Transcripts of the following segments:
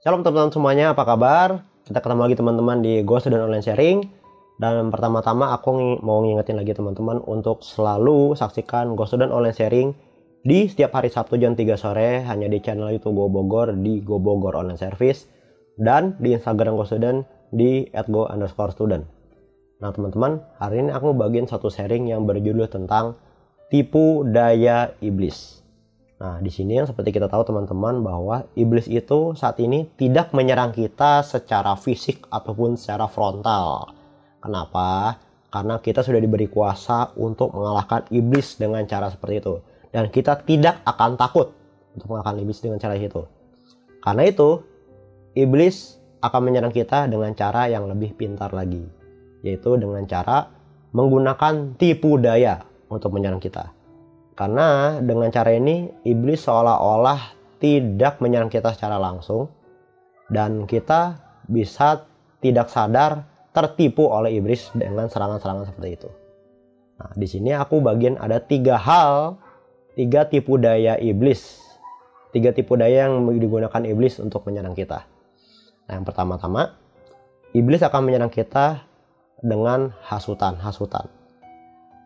Shalom teman-teman semuanya, apa kabar? Kita ketemu lagi teman-teman di Go Student Online Sharing. Dan pertama-tama aku mau ngingetin lagi teman-teman untuk selalu saksikan Go Student Online Sharing di setiap hari Sabtu jam 3 sore hanya di channel YouTube Go Bogor di Go Bogor Online Service dan di Instagram Go Student di @go_student. Nah teman-teman, hari ini aku bagiin satu sharing yang berjudul tentang tipu daya iblis. Nah, di sini yang seperti kita tahu teman-teman bahwa iblis itu saat ini tidak menyerang kita secara fisik ataupun secara frontal. Kenapa? Karena kita sudah diberi kuasa untuk mengalahkan iblis dengan cara seperti itu. Dan kita tidak akan takut untuk mengalahkan iblis dengan cara itu. Karena itu, iblis akan menyerang kita dengan cara yang lebih pintar lagi. Yaitu dengan cara menggunakan tipu daya untuk menyerang kita. Karena dengan cara ini iblis seolah-olah tidak menyerang kita secara langsung dan kita bisa tidak sadar tertipu oleh iblis dengan serangan-serangan seperti itu. Nah, di sini aku bagian ada tiga tipu daya iblis. Tiga tipu daya yang digunakan iblis untuk menyerang kita. Nah, yang pertama-tama, iblis akan menyerang kita dengan hasutan.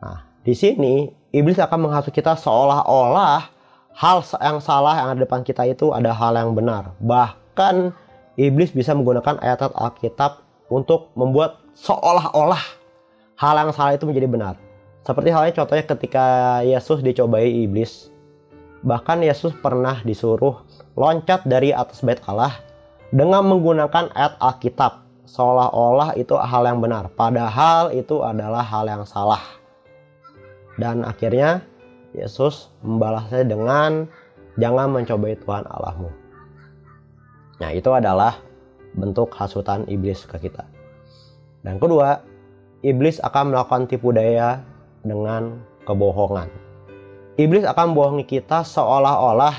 Nah, di sini iblis akan menghasut kita seolah-olah hal yang salah yang ada di depan kita itu ada hal yang benar. Bahkan iblis bisa menggunakan ayat Alkitab untuk membuat seolah-olah hal yang salah itu menjadi benar. Seperti halnya contohnya ketika Yesus dicobai iblis. Bahkan Yesus pernah disuruh loncat dari atas bait Allah dengan menggunakan ayat Alkitab. Seolah-olah itu hal yang benar. Padahal itu adalah hal yang salah. Dan akhirnya Yesus membalasnya dengan jangan mencobai Tuhan Allahmu. Nah, itu adalah bentuk hasutan iblis ke kita. Dan kedua, iblis akan melakukan tipu daya dengan kebohongan. Iblis akan membohongi kita seolah-olah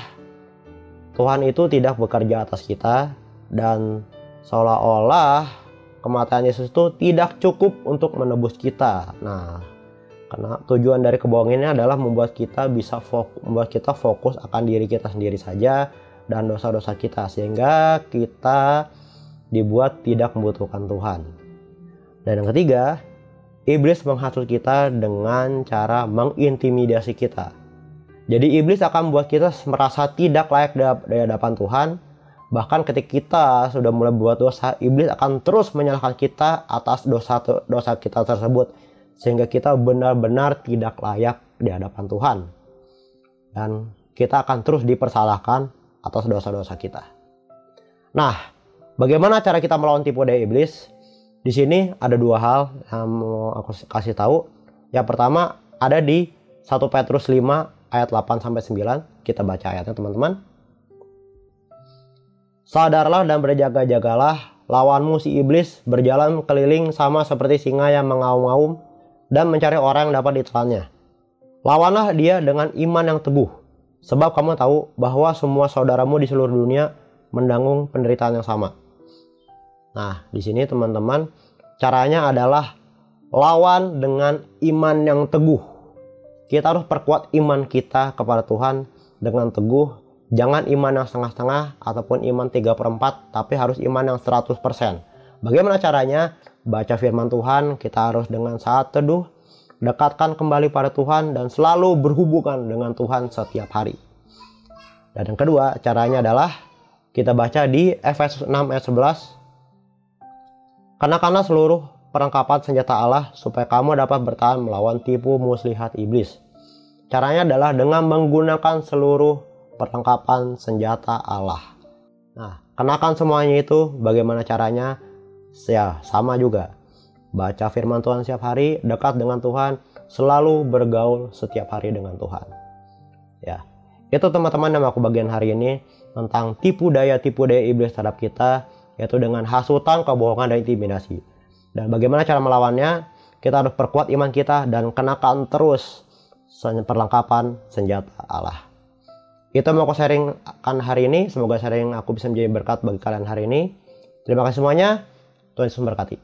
Tuhan itu tidak bekerja atas kita dan seolah-olah kematian Yesus itu tidak cukup untuk menebus kita. Nah, karena tujuan dari kebohongan ini adalah membuat kita fokus akan diri kita sendiri saja dan dosa-dosa kita sehingga kita dibuat tidak membutuhkan Tuhan. Dan yang ketiga, iblis menghasut kita dengan cara mengintimidasi kita. Jadi iblis akan membuat kita merasa tidak layak di hadapan Tuhan. Bahkan ketika kita sudah mulai buat dosa, iblis akan terus menyalahkan kita atas dosa kita tersebut. Sehingga kita benar-benar tidak layak di hadapan Tuhan. Dan kita akan terus dipersalahkan atas dosa-dosa kita. Nah, bagaimana cara kita melawan tipu daya iblis? Di sini ada dua hal yang mau aku kasih tahu. Yang pertama ada di 1 Petrus 5 ayat 8-9. Kita baca ayatnya teman-teman. Sadarlah dan berjaga-jagalah, lawanmu si iblis berjalan keliling sama seperti singa yang mengaum-ngaum dan mencari orang yang dapat ditelannya. Lawanlah dia dengan iman yang teguh, sebab kamu tahu bahwa semua saudaramu di seluruh dunia menanggung penderitaan yang sama. Nah, di sini teman-teman, caranya adalah lawan dengan iman yang teguh. Kita harus perkuat iman kita kepada Tuhan dengan teguh. Jangan iman yang setengah-setengah ataupun iman 3/4, tapi harus iman yang 100%. Bagaimana caranya? Baca firman Tuhan, kita harus dengan saat teduh, dekatkan kembali pada Tuhan dan selalu berhubungan dengan Tuhan setiap hari. Dan yang kedua, caranya adalah kita baca di Efesus 6 ayat 11. Kenakanlah seluruh perlengkapan senjata Allah supaya kamu dapat bertahan melawan tipu muslihat iblis. Caranya adalah dengan menggunakan seluruh perlengkapan senjata Allah. Nah, kenakan semuanya itu. Bagaimana caranya? Ya, sama juga. Baca firman Tuhan setiap hari, dekat dengan Tuhan, selalu bergaul setiap hari dengan Tuhan. Ya, itu teman-teman yang aku bagian hari ini tentang tipu daya iblis terhadap kita, yaitu dengan hasutan, kebohongan, dan intimidasi. Dan bagaimana cara melawannya? Kita harus perkuat iman kita dan kenakan terus perlengkapan senjata Allah. Itu yang mau aku sharingkan hari ini. Semoga sharing aku bisa menjadi berkat bagi kalian hari ini. Terima kasih semuanya. Tuhan Yesus memberkati.